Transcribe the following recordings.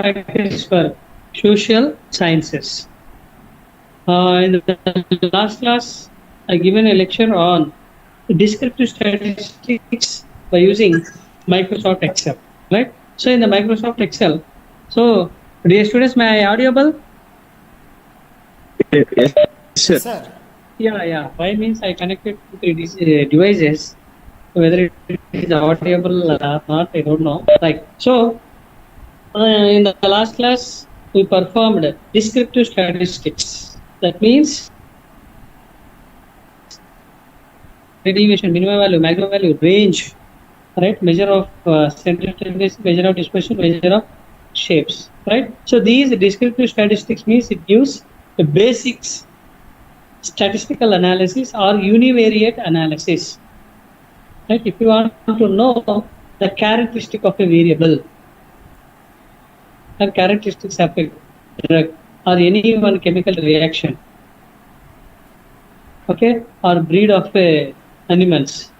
practice for social sciences. In the last class, I given a lecture on descriptive statistics by using Microsoft Excel, right? So in the Microsoft Excel, so dear students, may I audible? Yes, sir. Sir. Yeah. Why means I connected to these devices. Whether it is audible or not, I don't know. Like so, in the last class, we performed descriptive statistics. That means deviation, minimum value, maximum value, range, right? Measure of center tendency, measure of dispersion, measure of shapes, right? So these descriptive statistics means it gives the basics statistical analysis or univariate analysis, right? If you want to know the characteristic of a variable or characteristics of a drug or any one chemical reaction, okay, or breed of animals,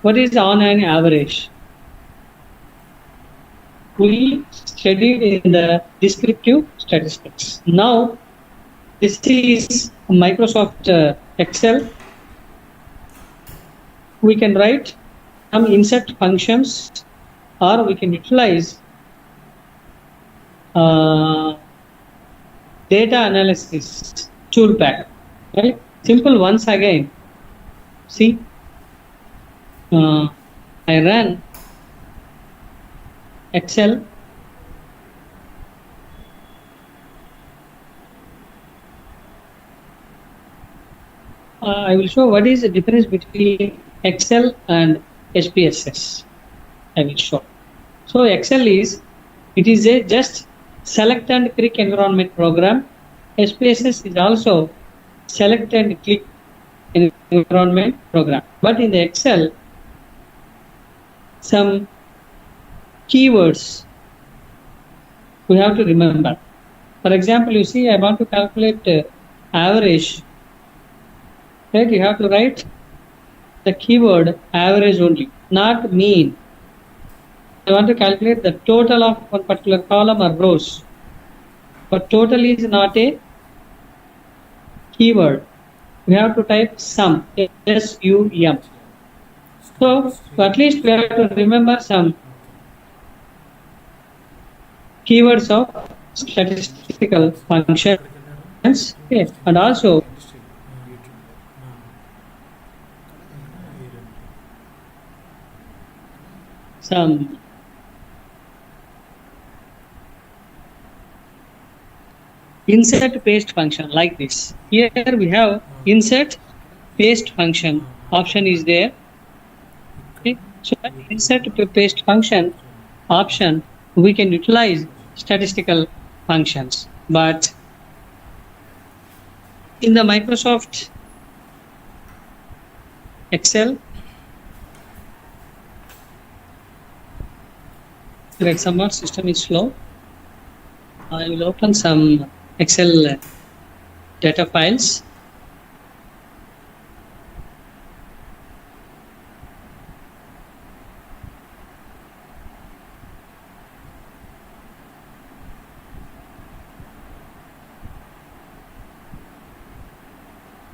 what is on an average? We studied in the descriptive statistics. Now, this is Microsoft Excel. We can write some insert functions or we can utilize data analysis tool pack, right? Simple once again. See, I ran Excel. I will show what is the difference between Excel and SPSS. I will show. So Excel is a just select and click environment program. SPSS is also select and click environment program. But in the Excel, some keywords we have to remember. For example, you see, I want to calculate average. Right? You have to write the keyword average only, not mean. I want to calculate the total of one particular column or rows. But total is not a keyword. We have to type sum, S-U-M. So at least we have to remember some keywords of statistical functions, okay, and also some insert paste function like this. Here we have insert paste function option is there. Okay. So that insert paste function option we can utilize statistical functions, but in the Microsoft Excel, right, somewhat system is slow. I will open some Excel data files.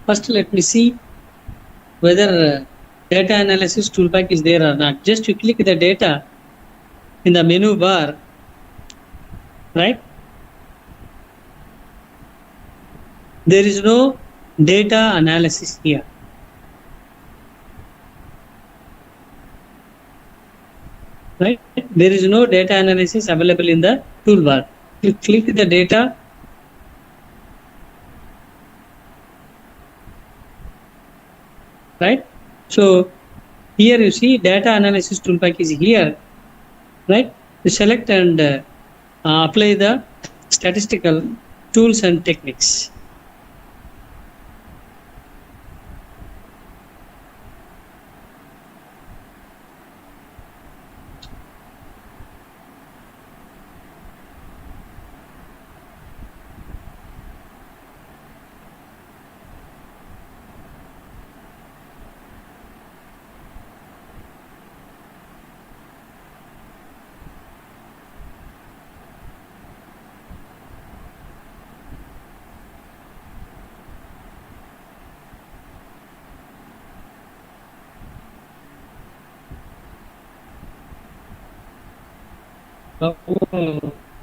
First, let me see whether data analysis toolpack is there or not. Just you click the data in the menu bar, right? There is no data analysis here. Right? There is no data analysis available in the toolbar. You click the data. Right? So here you see data analysis toolpack is here. Right? You select and apply the statistical tools and techniques.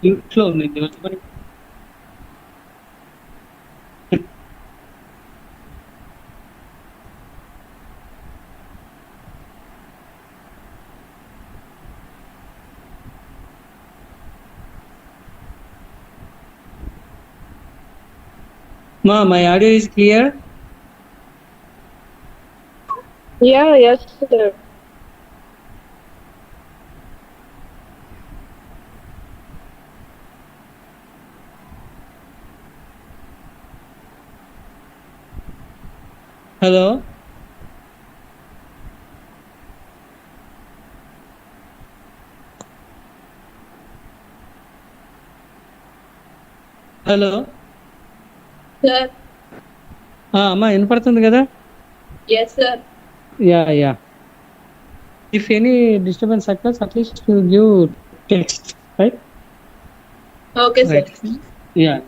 ఇంట్లో ఉంది. Ma, my audio is clear? Yeah, yes, sir. Hello? Hello Sir, అమ్మా వినపడుతుంది కదా? yes, sir. Yeah if any disturbance occurs, at least you give text, right? Okay, sir. Right. Yeah.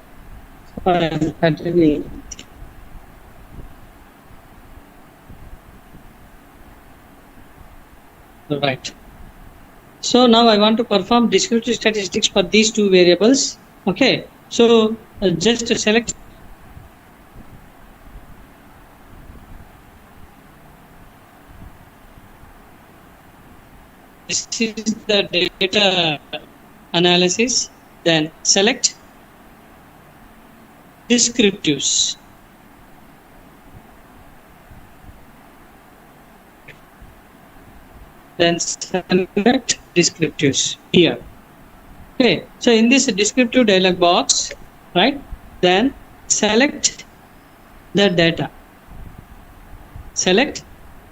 Continuing. Right. So now I want to perform descriptive statistics for these two variables. Okay. So just select this is the data analysis. Then select descriptives. Then select descriptives here. Okay, so in this descriptive dialog box, right, then select the data. Select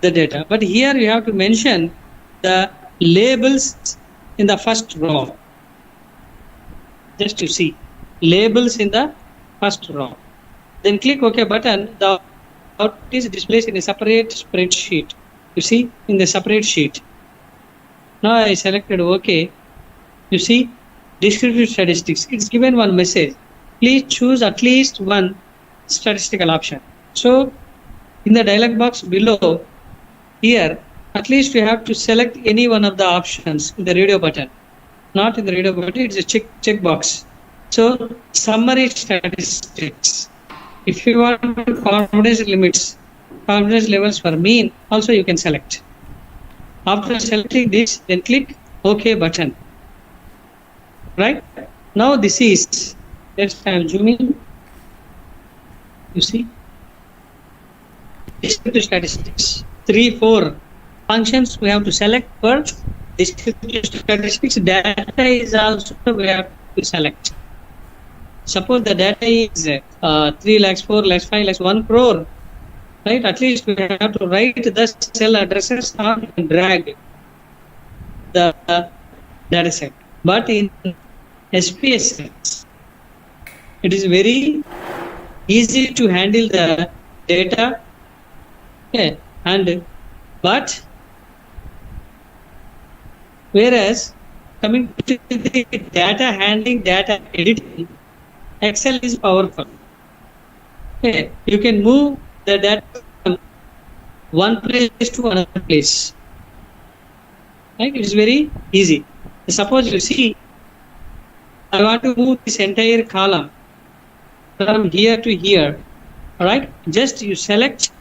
the data, but here you have to mention the labels in the first row. Just to see labels in the first row. Then click OK button. The output is displayed in a separate spreadsheet. You see, in the separate sheet. Now I selected OK. You see, descriptive statistics. It's given one message. Please choose at least one statistical option. So in the dialog box below here, at least you have to select any one of the options in the radio button. Not in the radio button, it's a check box. So summary statistics. If you want confidence limits, confidence levels for mean, also you can select. After selecting this, then click OK button. Right? Now this is, let's I'm zooming. You see? Descriptive statistics. 3-4 functions we have to select for descriptive statistics. Data is also we have to select. Suppose the data is 3 lakhs, 4 lakhs, 5 lakhs, 1 crore. Right? At least we have to write the cell addresses and drag the data set. But in SPSS, it is very easy to handle the data. Okay, but whereas coming to the data handling, data editing, Excel is powerful. Okay, you can move the data from one place to another place. Right? It is very easy. Suppose you see, I want to move this entire column from here to here. All right, just you select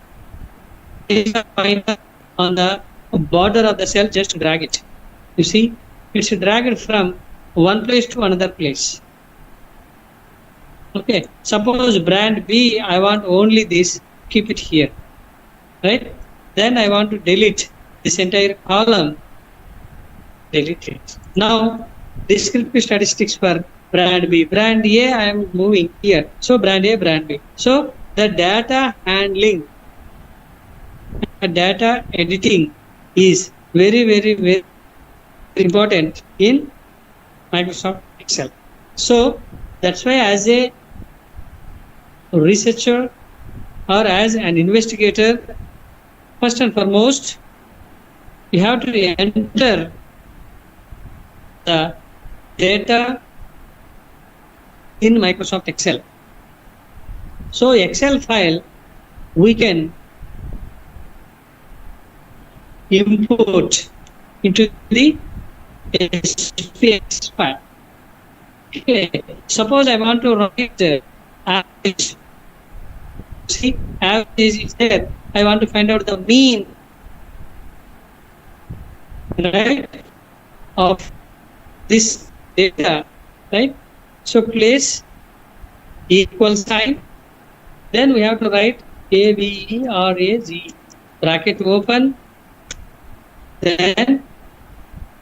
on the border of the cell, just drag it. You see, it's dragged from one place to another place. Okay, suppose brand B, I want only this, keep it here. Right? Then I want to delete this entire column, delete it. Now descriptive statistics for brand B. Brand A I am moving here. So brand A, brand B. So the data handling, data editing is very important in Microsoft Excel. So that's why as a researcher or as an investigator, first and foremost, you have to enter the data in Microsoft Excel. So Excel file we can import into the SPSS file. Okay. Suppose I want to write average. See, average is there. I want to find out the mean, right, of this data, right? So place equal sign. Then we have to write AVERAG, bracket open. Then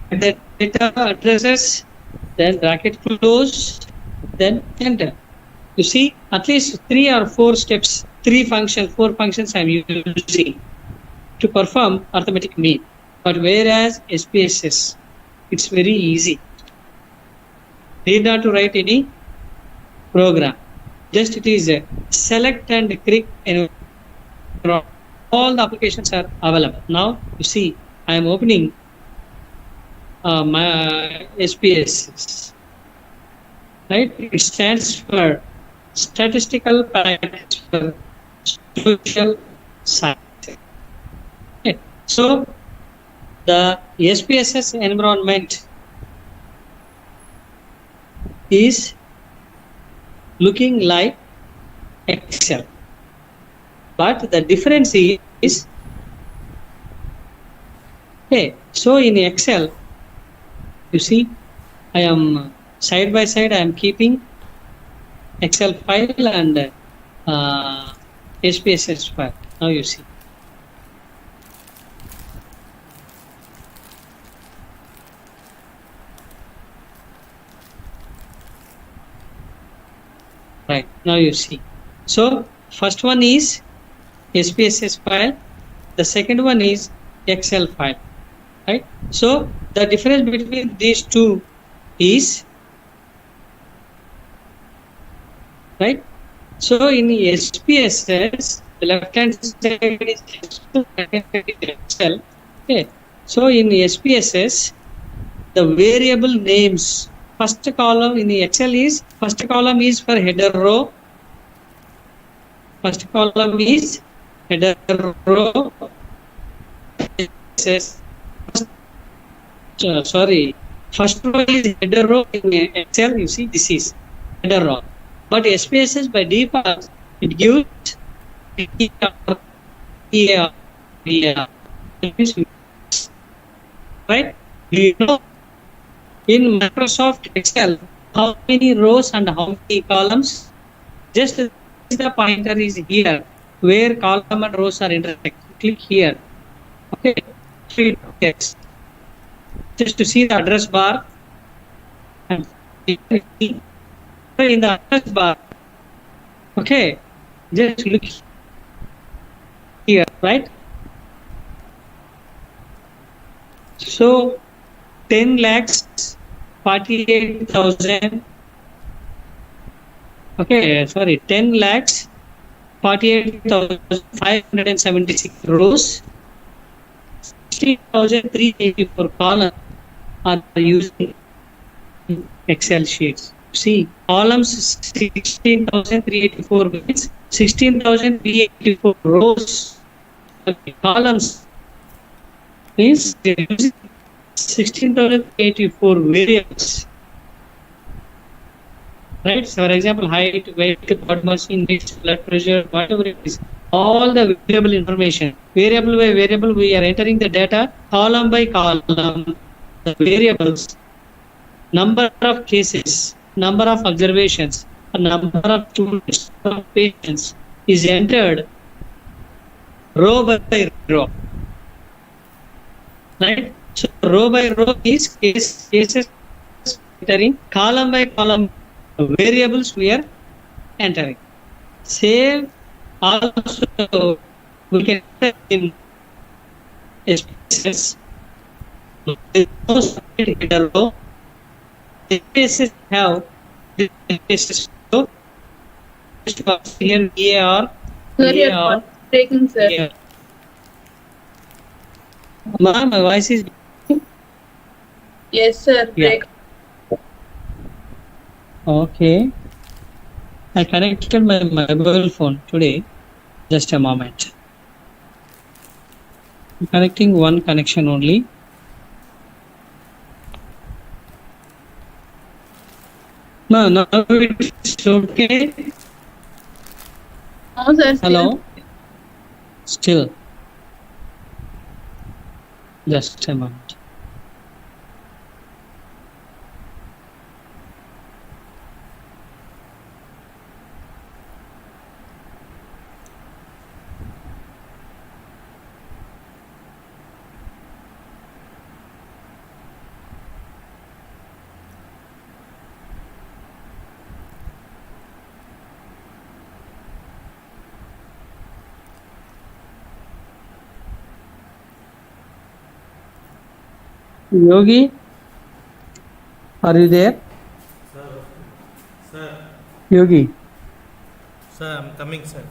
the data addresses, then bracket close, then enter. You see, at least 3 or 4 steps, 4 functions I am using to perform arithmetic mean. But whereas SPSS, it's very easy. Need not to write any program. Just it is a select and click and all the applications are available. Now you see, I am opening my SPSS. Right? It stands for Statistical Package for Social Science. Okay. So the SPSS environment is looking like Excel, but the difference is, okay, so in Excel, you see, I am side by side, I am keeping Excel file and SPSS file. Now you see. Right, now you see. So first one is SPSS file, the second one is Excel file, right? So the difference between these two is, right? So in SPSS, the left hand side is Excel. Okay. So in SPSS, the variable names, first column in the Excel is, first column is for header row. First column is header row. First row is header row in Excel. You see, this is header row. But SPSS by default, it gives right? You know, in Microsoft Excel, how many rows and how many columns? Just the pointer is here, where column and rows are intersecting. Click here. Okay. Text. Just to see the address bar. And in the address bar, okay, just look here, right? So 10 lakhs 48,000. Okay, sorry, 10 lakhs 48,576 rows, 16,384 columns are using Excel sheets. See, columns 16,384 means 16,384 rows. Okay, columns means using 16,084 variables. Right? So for example, height, weight, body mass index, blood pressure, whatever it is, all the variable information, variable by variable, we are entering the data column by column, the variables, number of cases, number of observations, number of students, number of patients is entered row by row. Right? So row by row is cases entering, column by column variables we are entering. Same also we can enter in SPSS. No separate header row. SPSS have SPSS row. Here EAR. Sir, you're breaking, sir. EAR. Ma'am, my voice is. Yes, sir. Yeah. Break. Okay. I connected my mobile phone today. Just a moment. I'm connecting one connection only. No, now it's okay. No, sir. Hello? Still. Just a moment. Yogi, are you there? Sir, Yogi. sir, I'm coming, sir.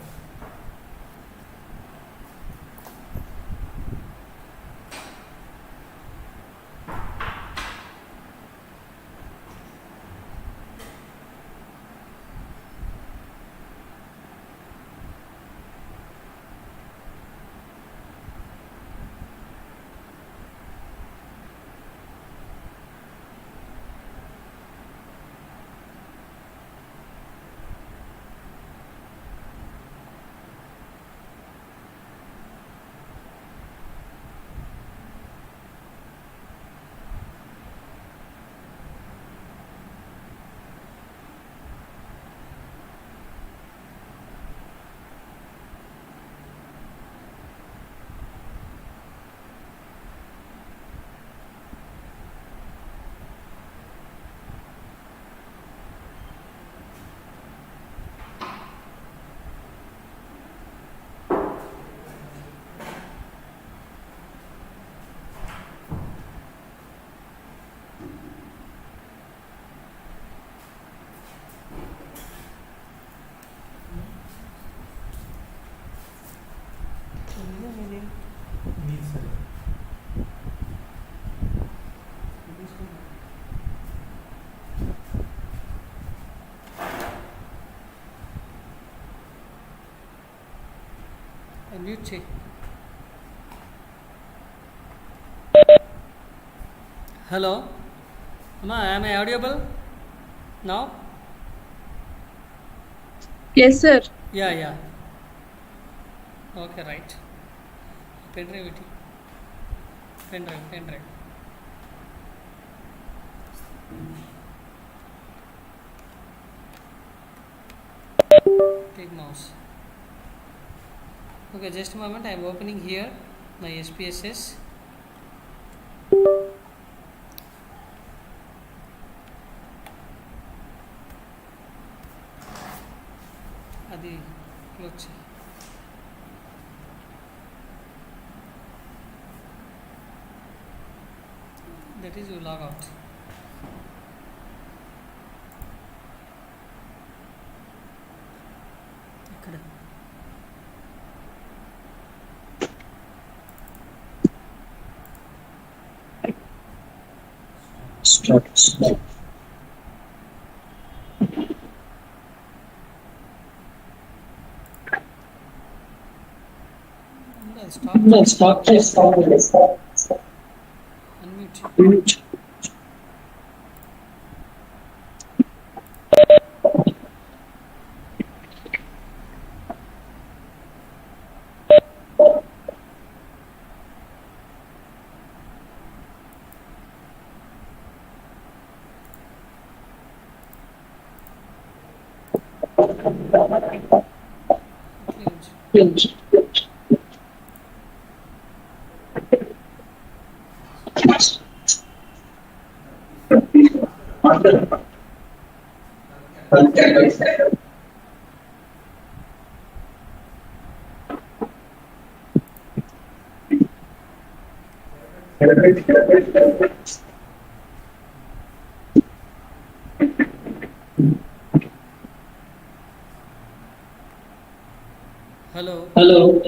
Unmute. Hello. Am I audible now? Yes, sir. Yeah. Okay, right. Pen drive. Pen drive. Take mouse. Okay, just a moment. I am opening here my SPSS. అది close చేయి. That is you log out. ఇక్కడ start. Stop. Unmute. Close. Hello.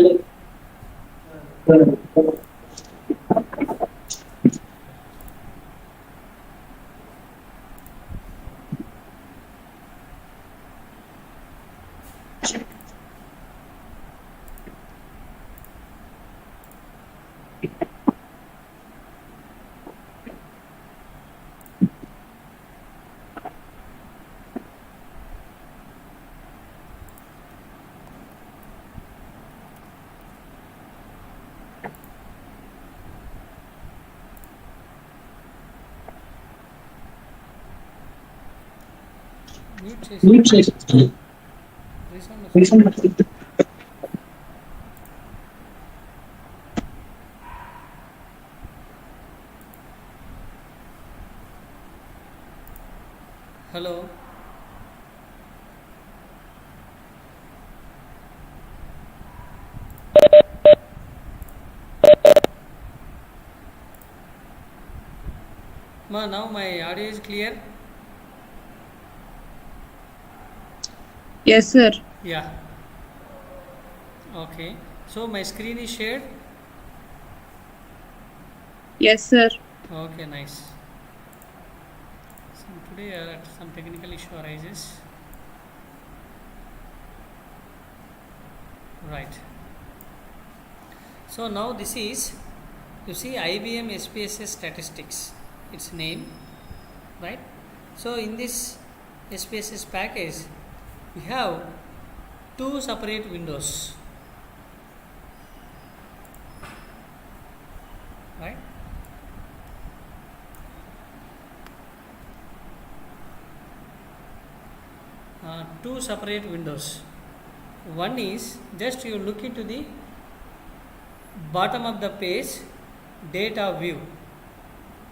Mute చేసి resound వస్తుంది. Hello Ma, now my audio is clear? Yes, sir. Yeah. Okay. So my screen is shared? Yes, sir. Okay, nice. So today some technical issue arises. Right. So now this is, you see, IBM SPSS statistics, its name, right? So in this SPSS package, we have two separate windows, right? Two separate windows. One is just you look into the bottom of the page, data view,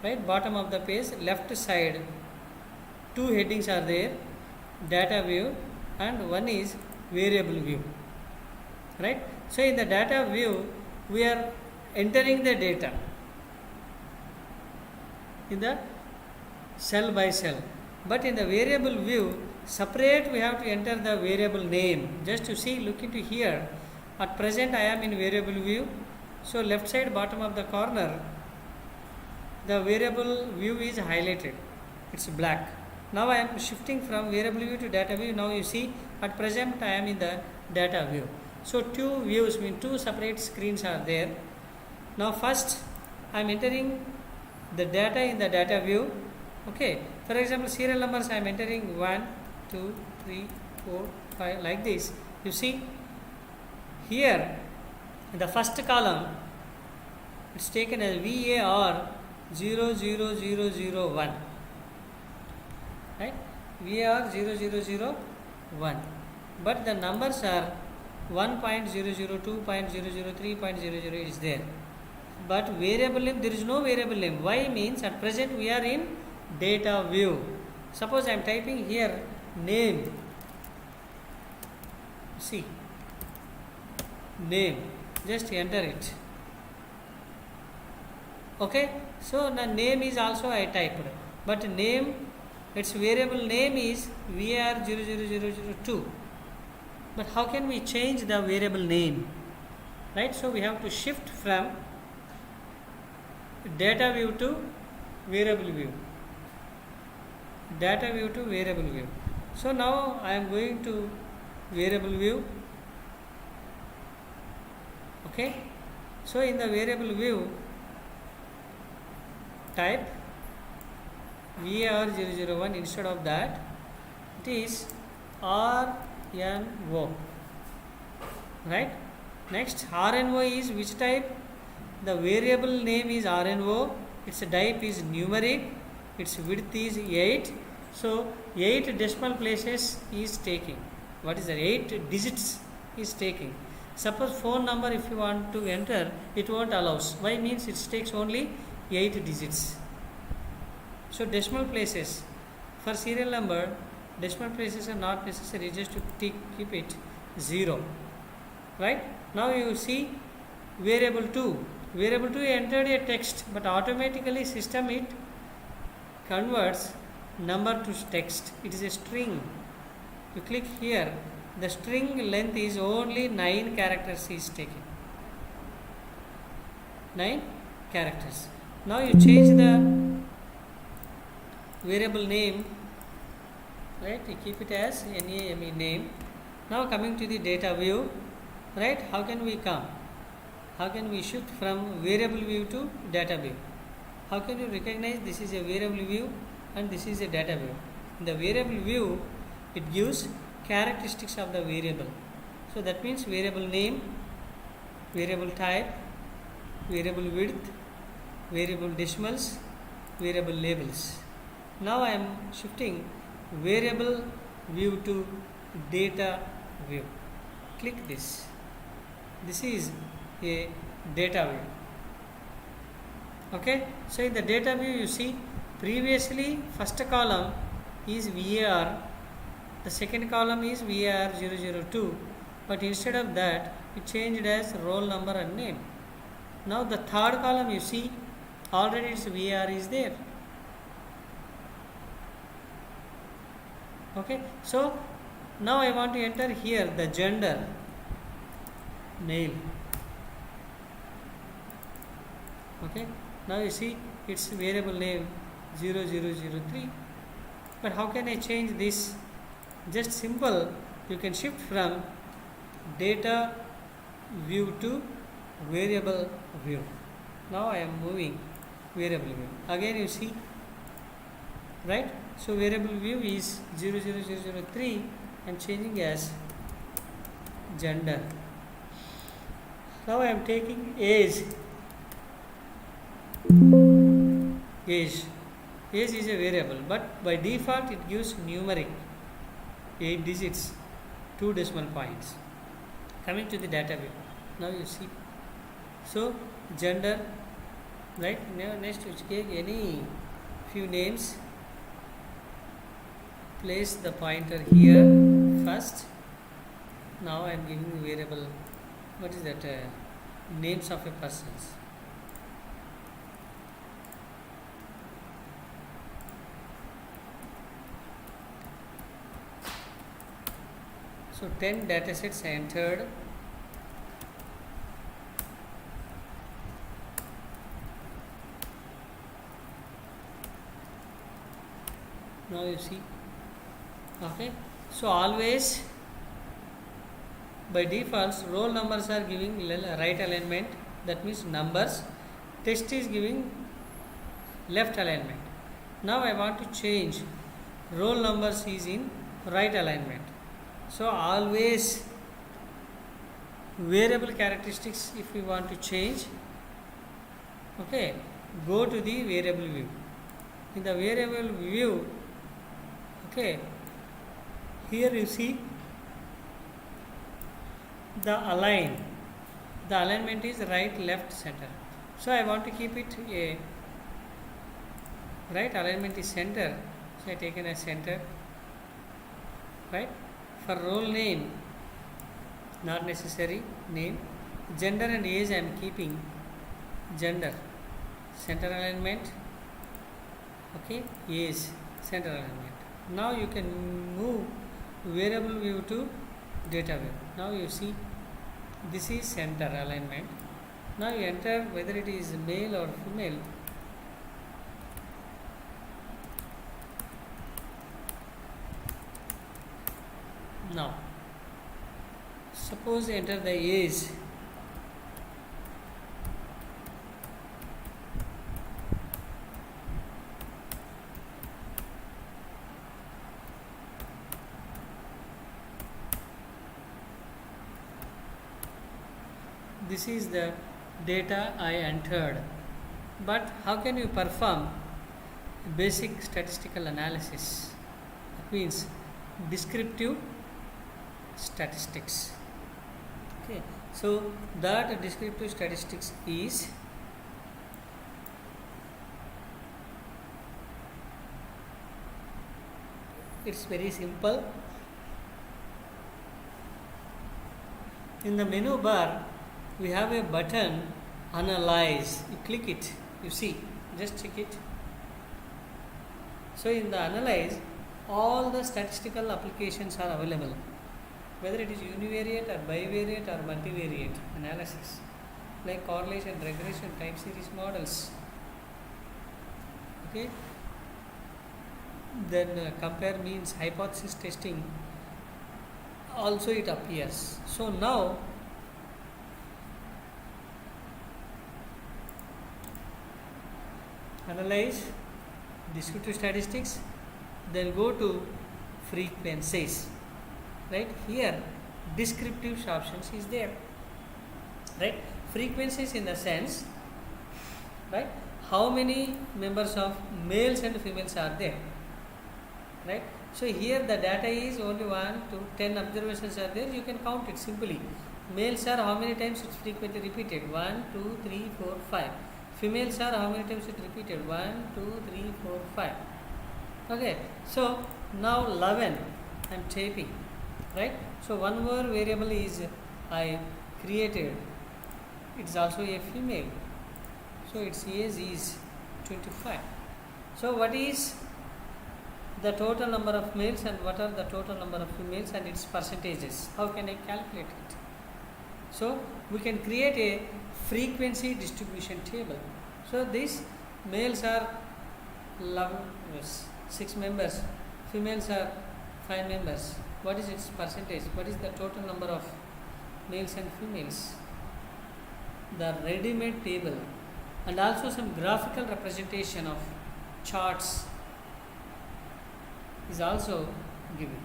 right? Bottom of the page, left side, two headings are there, data view, and one is variable view, right? So in the data view, we are entering the data in the cell by cell, but in the variable view, separate we have to enter the variable name. Just to see, look into here. At present I am in variable view, so left side bottom of the corner, the variable view is highlighted, it's black. Now I am shifting from variable view to data view. Now you see, at present I am in the data view. So two views, mean two separate screens are there. Now first I am entering the data in the data view. Okay, for example, serial numbers I am entering 1, 2, 3, 4, 5, like this. You see here in the first column, it's taken as VAR 00001, right? VAR 0001, but the numbers are 1.002, 0.003, 0.00 is there, but variable name, there is no variable name. Why? Means at present we are in data view. Suppose I am typing here name, see, name, just enter it. Okay, so the name is also I typed, but name, its variable name is VAR00002, but how can we change the variable name, right? So we have to shift from data view to variable view, data view to variable view. So now I am going to variable view. Okay, so in the variable view, type VAR001, instead of that it is RNO, right? Next, RNO is which type? The variable name is RNO, its type is numeric, its width is 8, so 8 decimal places is taking. What is that? 8 digits is taking. Suppose phone number if you want to enter, it won't allow. Why? Means it takes only 8 digits. So decimal places for serial number, decimal places are not necessary, just to keep it 0, right? Now you see variable 2. Variable 2 entered a text, but automatically system it converts number to text. It is a string. You click here, the string length is only 9 characters is taken. 9 characters. Now you change the variable name, right? You keep it as NAME, name. Now coming to the data view, right? How can we come? How can we shift from variable view to data view? How can you recognize this is a variable view and this is a data view? In the variable view, it gives characteristics of the variable. So that means variable name, variable type, variable width, variable decimals, variable labels. Now I am shifting variable view to data view. Click this. This is a data view. Okay, so in the data view you see previously first column is VAR, the second column is VAR 002, but instead of that it changed as roll number and name. Now the third column you see already its VAR is there. Okay, so now I want to enter here the gender, male. Okay, now you see its variable name 0003, but how can I change this? Just simple, you can shift from data view to variable view. Now I am moving variable view. Again you see, right? So variable view is 00003 and changing as gender. Now I am taking age. Age is a variable, but by default it gives numeric 8 digits, 2 decimal points. Coming to the data view, now you see, so gender, right? Now next you take any few names, place the pointer here first. Now I am giving variable, what is that, names of a persons. So 10 datasets I entered. Now you see, okay. So always by default roll numbers are giving right alignment, that means numbers. Text is giving left alignment. Now I want to change roll numbers is in right alignment. So always variable characteristics, if we want to change, okay, go to the variable view. In the variable view, okay, here you see the align. The alignment is right, left, center. So I want to keep it a right alignment is center. So I taken as center, right? For role name, not necessary name. Gender and age I am keeping gender, center alignment, okay, age, center alignment. Now you can move variable view to data view. Now you see this is center alignment. Now you enter whether it is male or female. Now suppose enter the age. This is the data I entered, but how can you perform basic statistical analysis? That means descriptive statistics. Okay, so that descriptive statistics is it's very simple. In the menu bar we have a button analyze. You click it, you see, just check it. So in the analyze, all the statistical applications are available, whether it is univariate or bivariate or multivariate analysis, like correlation, regression, time series models. Okay, then compare means, hypothesis testing also it appears. So now analyze descriptive statistics, then go to frequencies. Right here descriptive options is there, right? Frequencies in the sense, right, how many members of males and females are there, right? So here the data is only 1 to 10 observations are there. You can count it simply. Males are how many times it's frequently repeated? 1, 2, 3, 4, 5. Females are how many times it's repeated? 1, 2, 3, 4, 5. Okay. So now 11 I am typing, right? So one more variable is I created. It's also a female. So its age is 25. So what is the total number of males and what are the total number of females and its percentages? How can I calculate it? So we can create a frequency distribution table. So these males are 6 members, females are 5 members. What is its percentage? What is the total number of males and females? The ready-made table and also some graphical representation of charts is also given,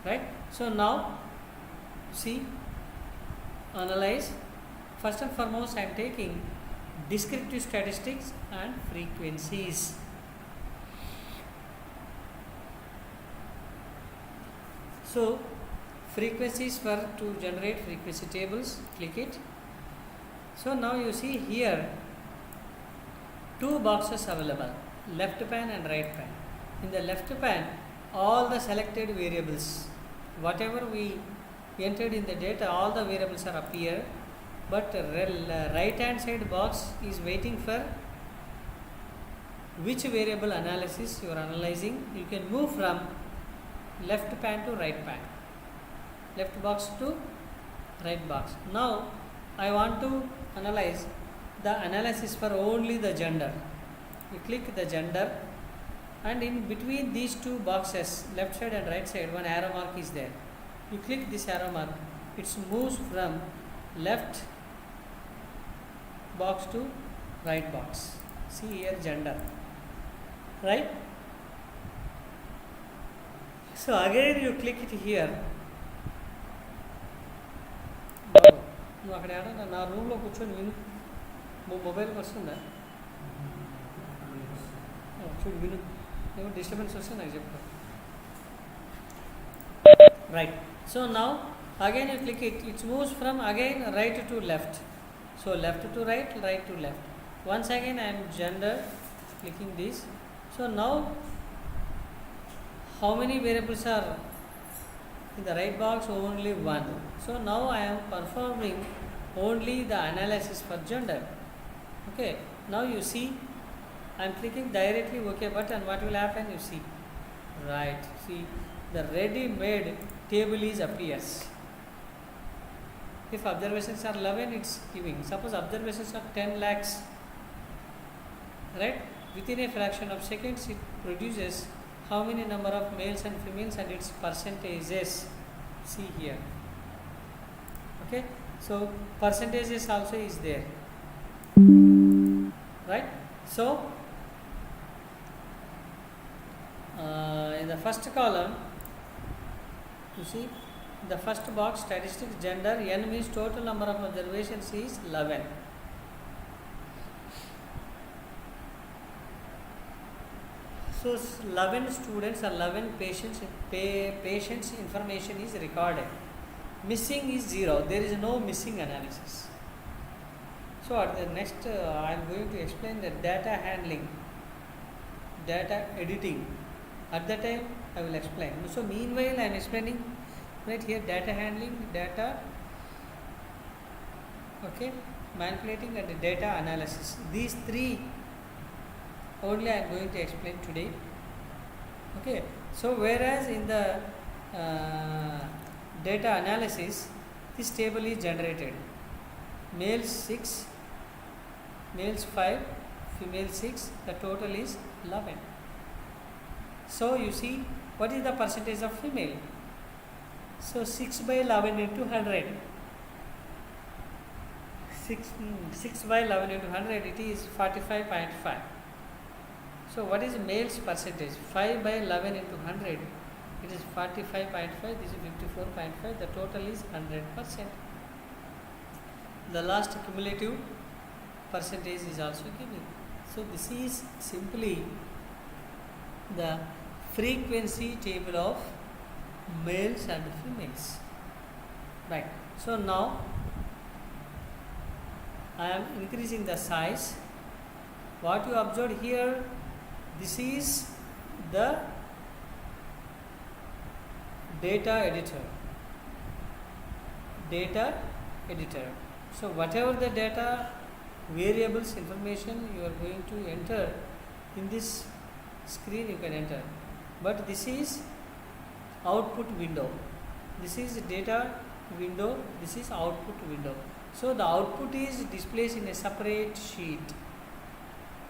right? So now see, analyze. First and foremost I am taking descriptive statistics and frequencies. So frequencies to generate frequency tables, click it. So now you see here 2 boxes available, left pan and right pan. In the left pan, all the selected variables, whatever we entered in the data, all the variables are appear, but right hand side box is waiting for which variable analysis you are analyzing. You can move from left pan to right pan, left box to right box. Now I want to analyze the analysis for only the gender. You click the gender, and in between these 2 boxes, left side and right side, one arrow mark is there. You click this arrow mark, it moves from left box to right box. See here gender, right? So again you click it here. నువ్వు అక్కడ ఏడా నా రూమ్లో కూర్చొని విను, మొబైల్కి వస్తుందా? చూడు విను, ఏమో డిస్టర్బెన్స్ వస్తే నాకు చెప్పు. Right. So now again you click it. It moves from again right to left. So left to right, right to left. Once again I am gender, clicking this. So now how many variables are in the right box? Only 1. So now I am performing only the analysis for gender. Okay. Now you see I am clicking directly OK button. What will happen? You see. Right. See, the ready-made table is appears. If observations are 11, it's giving. Suppose observations are 10 lakhs, right? Within a fraction of seconds, it produces how many number of males and females and its percentages. See here. Okay. So percentages also is there, right? So in the first column, you see the first box, statistics, gender, n means total number of observations is 11. So 11 students or 11 patients information is recorded. Missing is 0. There is no missing analysis. So at the next I am going to explain the data handling, data editing. At that time I will explain. So meanwhile I am explaining right here data handling, data, okay, manipulating and data analysis. These 3 only I am going to explain today. Okay. So whereas in the data analysis, this table is generated. Males 6, males 5, female 6, the total is 11. So you see what is the percentage of female? So 6 by 11 into 100. 6 by 11 into 100, it is 45.5. So what is male's percentage? 5 by 11 into 100, it is 45.5. This is 54.5. The total is 100%. The last cumulative percentage is also given. So this is simply the frequency table of males and females. Right. So now I am increasing the size. What you observed here, this is the data editor. So whatever the data variables information you are going to enter in this screen, you can enter, but this is output window, this is data window, this is output window. So the output is displayed in a separate sheet,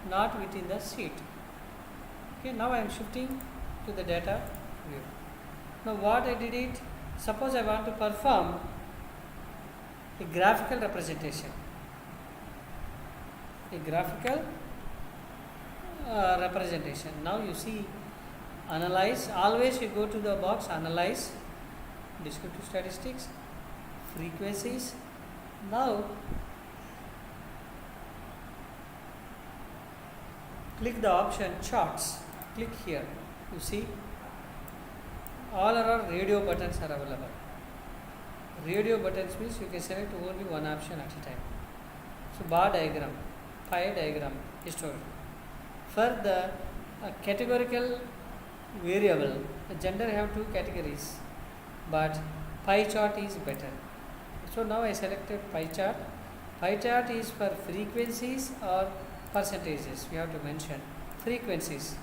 not within the sheet. Okay, now I am shifting to the data view. Now what I did it, suppose I want to perform a graphical representation. Now you see, analyze, always you go to the box, analyze, descriptive statistics, frequencies. Now click the option charts, click here, you see all our radio buttons are available. Radio buttons means you can select only one option at a time. So bar diagram, pie diagram, histogram. For the categorical variable, the gender have two categories, but pie chart is better. So now I selected pie chart. Pie chart is for frequencies or percentages. We have to mention frequencies.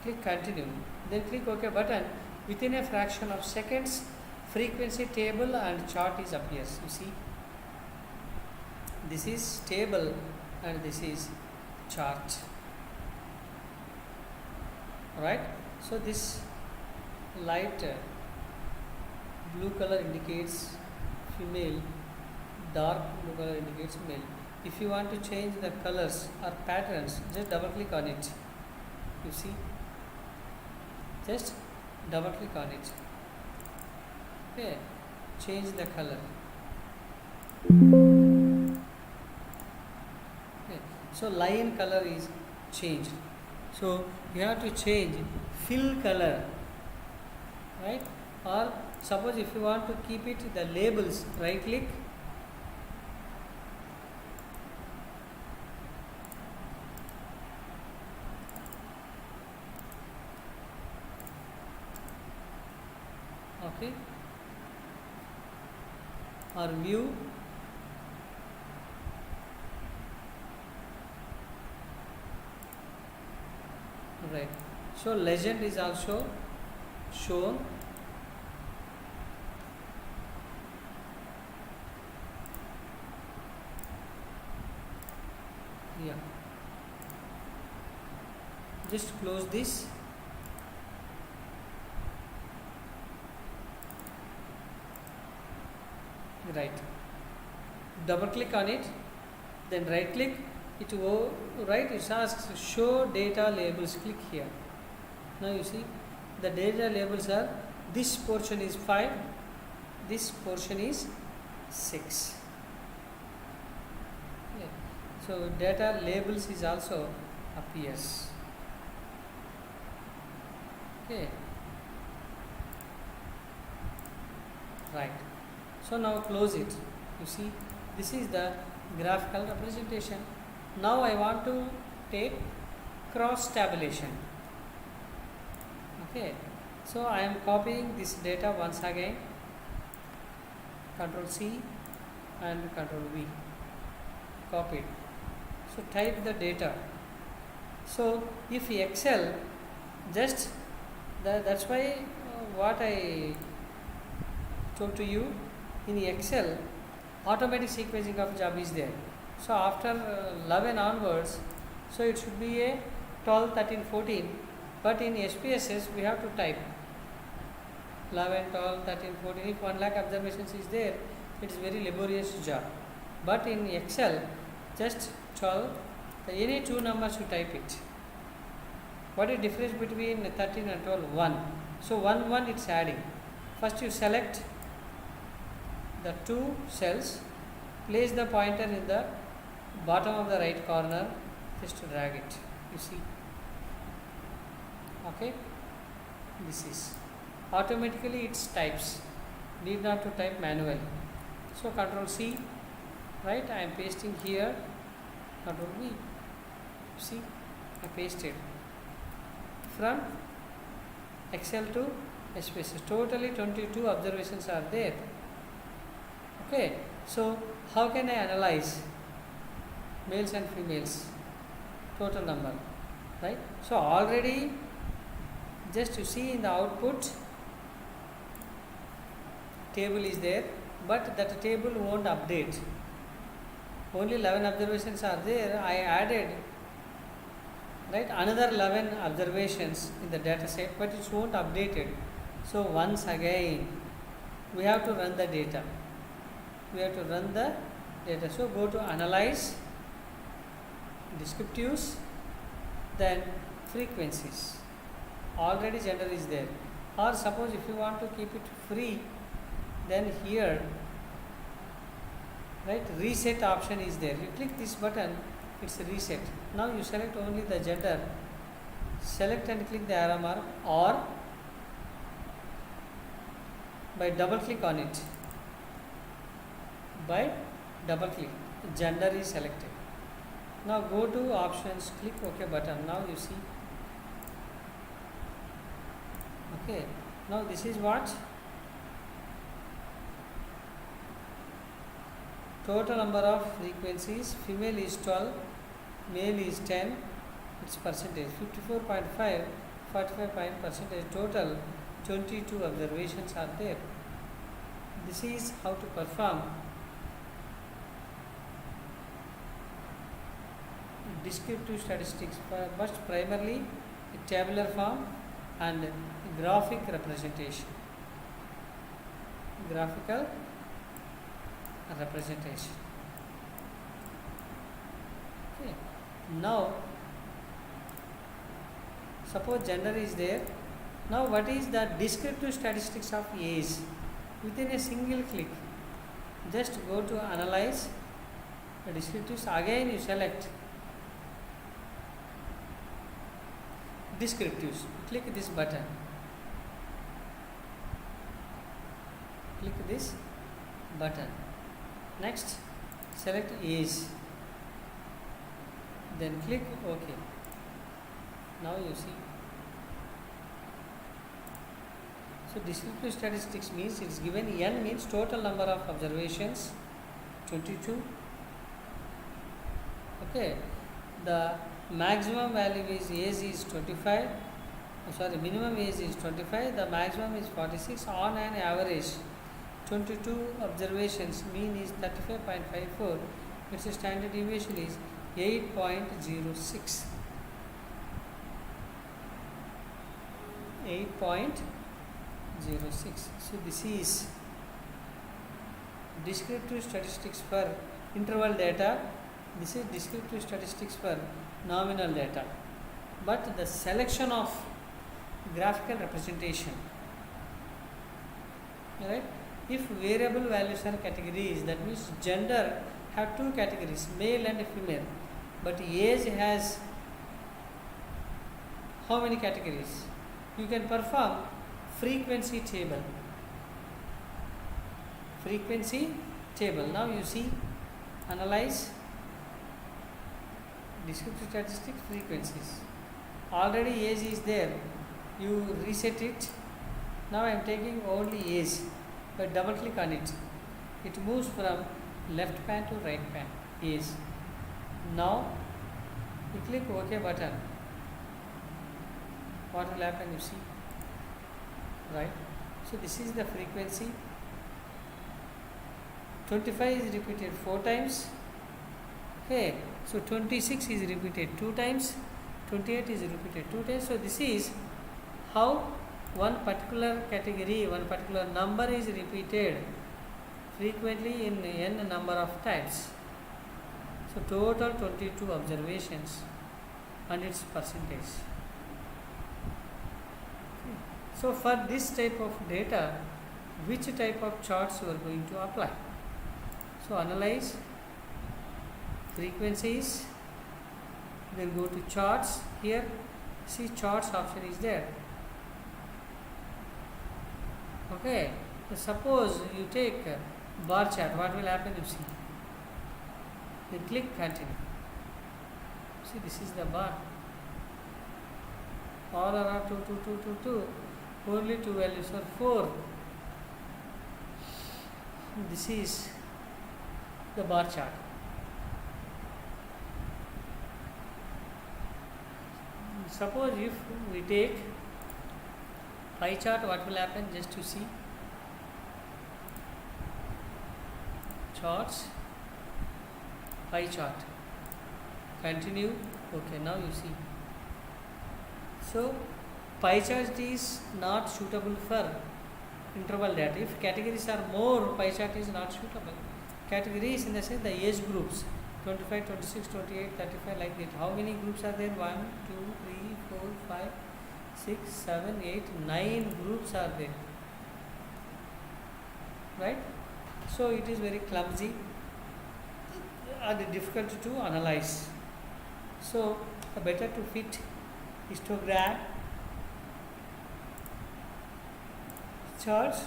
Click continue, then click OK button. Within a fraction of seconds, frequency table and chart is appears. You see, this is table and this is chart. Right. So this light blue color indicates female, dark blue color indicates male. If you want to change the colors or patterns, just double click on it. You see, just double click on it. Okay, change the color. Okay. So line color is changed. So you have to change fill color, right? Or suppose if you want to keep it the labels, right click, okay, or view, right. So legend is also shown. Yeah, just close this. Right, double click on it, then right click, it will right, it asks show data labels, click here. Now you see the data labels are, this portion is 5, this portion is 6. Okay. So data labels is also appears. Okay, right. So now close it. You see, this is the graphical representation. Now I want to take cross tabulation. Okay, so I am copying this data once again. Control C and Control V. Copied. So type the data. So if Excel, just that's why what I told to you, in Excel automatic sequencing of job is there. So after 11 onwards, so it should be a 12, 13, 14, but in SPSS we have to type 11, 12, 13, 14. If 1 lakh observations is there, it is very laborious job. But in Excel, just 12, any two numbers you type it. What is the difference between 13 and 12? 1. So 1, 1 it's adding. First you select the two cells, place the pointer in the bottom of the right corner, just drag it. You see, okay. This is automatically its types, need not to type manually. So Control C, right? I am pasting here. Control V. See, I pasted from Excel to SPSS. Totally 22 observations are there. Okay, so how can I analyze males and females total number, right? So already just you see in the output table is there, but that table won't update. Only 11 observations are there. I added, right, another 11 observations in the data set, but it won't update it. So once again we have to run the data. So go to analyze, descriptives, then frequencies. Already gender is there. Or suppose if you want to keep it free, then here, right, reset option is there. You click this button, it's reset. Now you select only the gender, select and click the arrow mark, or by double click on it. By double click, gender is selected. Now go to options, click OK button. Now you see. Okay, now this is what total number of frequencies. Female is 12, male is 10. Its percentage 54.5, 45 percentage. Total 22 observations are there. This is how to perform descriptive statistics. First, primarily a tabular form and graphic representation. Graphical representation. Okay. Now, suppose gender is there. Now, what is the descriptive statistics of age? Within a single click, just go to analyze the descriptives. Again, you select descriptives. Click this button. Click this button. Next, select age. Then click OK. Now you see. So descriptive statistics means it's given n means total number of observations 22. Okay. The maximum value is age is 25. Minimum age is 25. The maximum is 46. On an average, 22 observations, mean is 35.54. Its standard deviation is 8.06. 8.06. So this is descriptive statistics for interval data. This is descriptive statistics for nominal data. But the selection of graphical representation, right? If variable values are categories, that means gender have two categories, male and female, but age has how many categories? You can perform frequency table. Frequency table. Now you see, analyze descriptive statistics, frequencies. Already age is there. You reset it. Now I am taking only age. But double click on it. It moves from left pan to right pan. Age. Now you click OK button. What will happen? You see, right? So this is the frequency. 25 is repeated 4 times. Okay. So 26 is repeated 2 times. 28 is repeated 2 times. So this is how one particular category, one particular number is repeated frequently in n number of times. So total 22 observations and its percentage. Okay. So for this type of data, which type of charts you are going to apply? So analyze frequencies, then go to charts. Here see charts option is there. Okay, so suppose you take bar chart, what will happen? You see, then click continue. See, this is the bar. All around 2, 2, 2, 2, 2. Only two values are 4. This is the bar chart. Suppose if we take pie chart, what will happen? Just to see charts, pie chart. Continue. Okay, now you see. So pie chart is not suitable for interval data. If categories are more, pie chart is not suitable. Categories in the sense the age groups 25, 26, 28, 35 like that. How many groups are there? 1, 2, 3, 4, 5, 6, 7, 8, 9 groups are there. Right? So it is very clumsy and difficult to analyze. So better to fit histogram charts.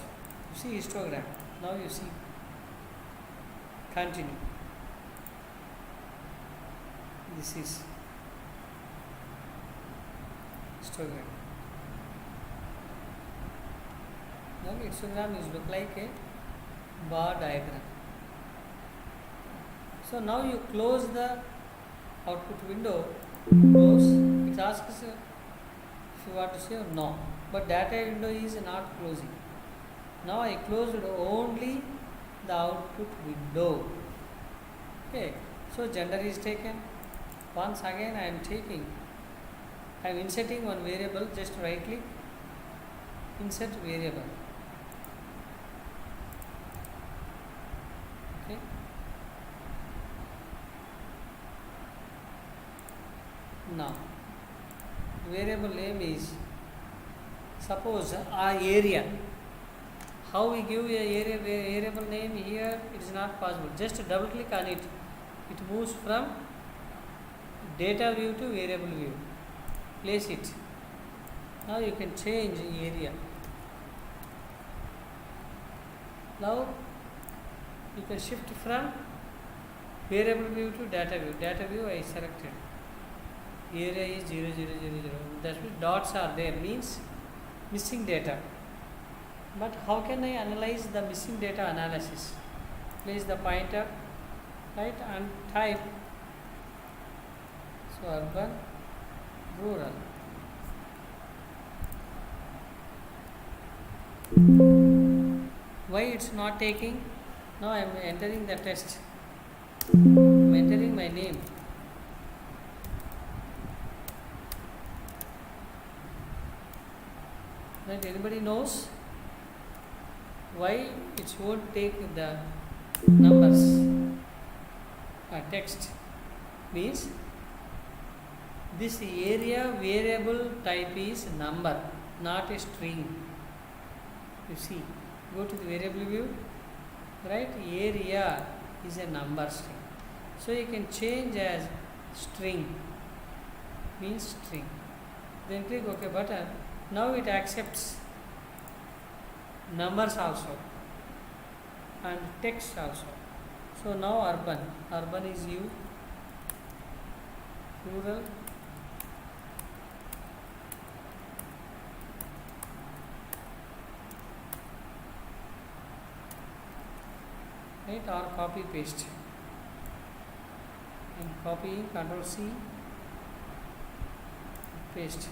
You see histogram. Now you see. Continue. This is histogram. Now histogram is look like a bar diagram. So now you close the output window. Close. It asks if you want to say no, but data window is not closing. Now I closed only the output window. Okay, so gender is taken. Once again I am inserting one variable. Just right click, insert variable. Okay, now variable name is, suppose area. How we give a area variable name here? It is not possible. Just double click on it. It moves from data view to variable view. Place it. Now you can change area. Now you can shift from variable view to data view. Data view I selected. Area is 0, 0, 0, 0. That means dots are there, means missing data. But how can I analyze the missing data analysis? Place the pointer, right, and type. So urban, rural. Why it's not taking? Now I am entering the test. I am entering my name. Right? Anybody knows why it won't take the numbers? Text means this area variable type is number, not a string. You see, go to the variable view, right? Area is a number string. So you can change as string, means string. Then click OK button. Now it accepts numbers also and text also. So now urban is U, rural, right, or copy paste. And copy, Ctrl C, paste,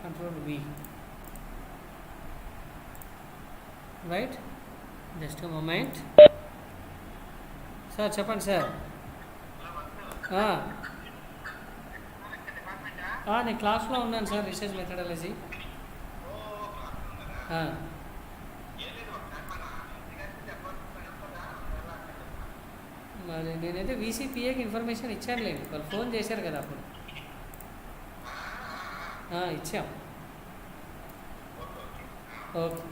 Ctrl V. Right? Just a moment. Sir, చెప్పండి sir. నేను క్లాస్లో ఉన్నాను sir, research methodology. మరి నేనైతే వీసీపీఏకి information ఇచ్చానులేండి, వాళ్ళు phone చేశారు కదా అప్పుడు. ఇచ్చాం. ఓకే.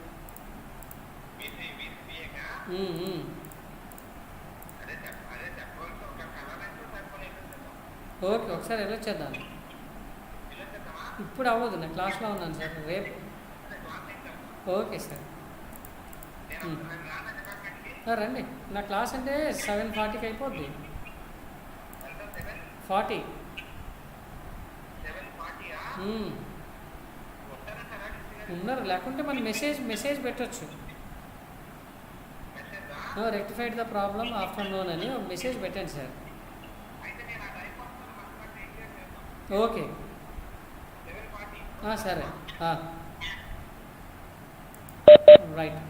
ఓకే, ఒకసారి వెళ్ళొచ్చేద్దాం. ఇప్పుడు అవ్వదు, నేను క్లాస్లో ఉన్నాను సార్. రేపు ఓకే సార్. రండి, నా క్లాస్ అంటే 7:40కి అయిపోద్ది. 40. ఉన్నారు, లేకుంటే మనం మెసేజ్ పెట్టచ్చు. రెక్టిఫైడ్ ద ప్రాబ్లం ఆఫ్టర్నూన్ అని ఒక మెసేజ్ పెట్టండి సార్. ఓకే సరే. Right.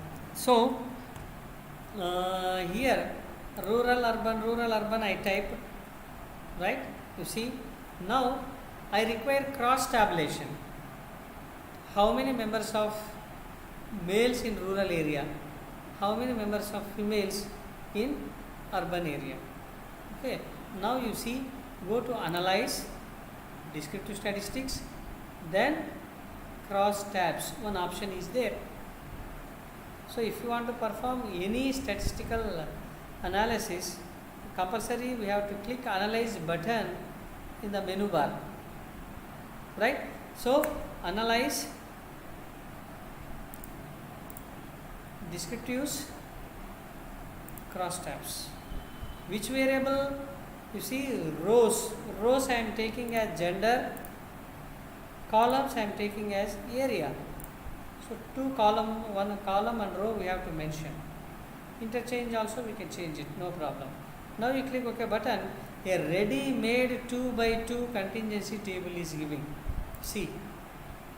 So here rural urban I type, right? You see, now I require cross tabulation. How many members of males in rural area, how many members of females in urban area? Okay, now you see, go to analyze, descriptive statistics, then cross tabs. One option is there. So if you want to perform any statistical analysis, compulsory we have to click analyze button in the menu bar, right? So analyze, descriptives, cross tabs. Which variable? You see, rows I am taking as gender, columns I am taking as area. So one column and row we have to mention. Interchange also we can change it, no problem. Now you click OK button. A ready-made 2x2 contingency table is giving. See,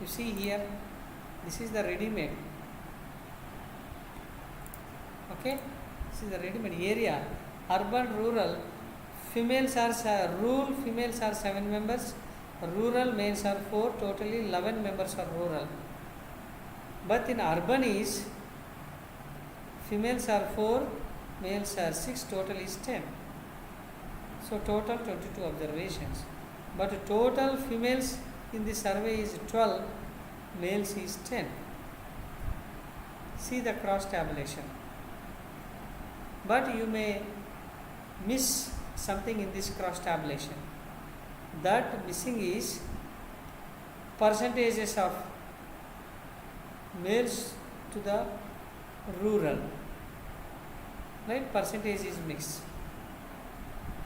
you see here, this is the ready-made. Okay, this is the ready-made area. Urban, rural, females are 7 members, rural males are 4, totally 11 members are rural. But in urban is females are 4, males are 6, total is 10. So total 22 observations. But total females in the survey is 12, males is 10. See the cross tabulation. But you may miss something in this cross tabulation. That missing is percentages of males to the rural, right? Percentage is mixed.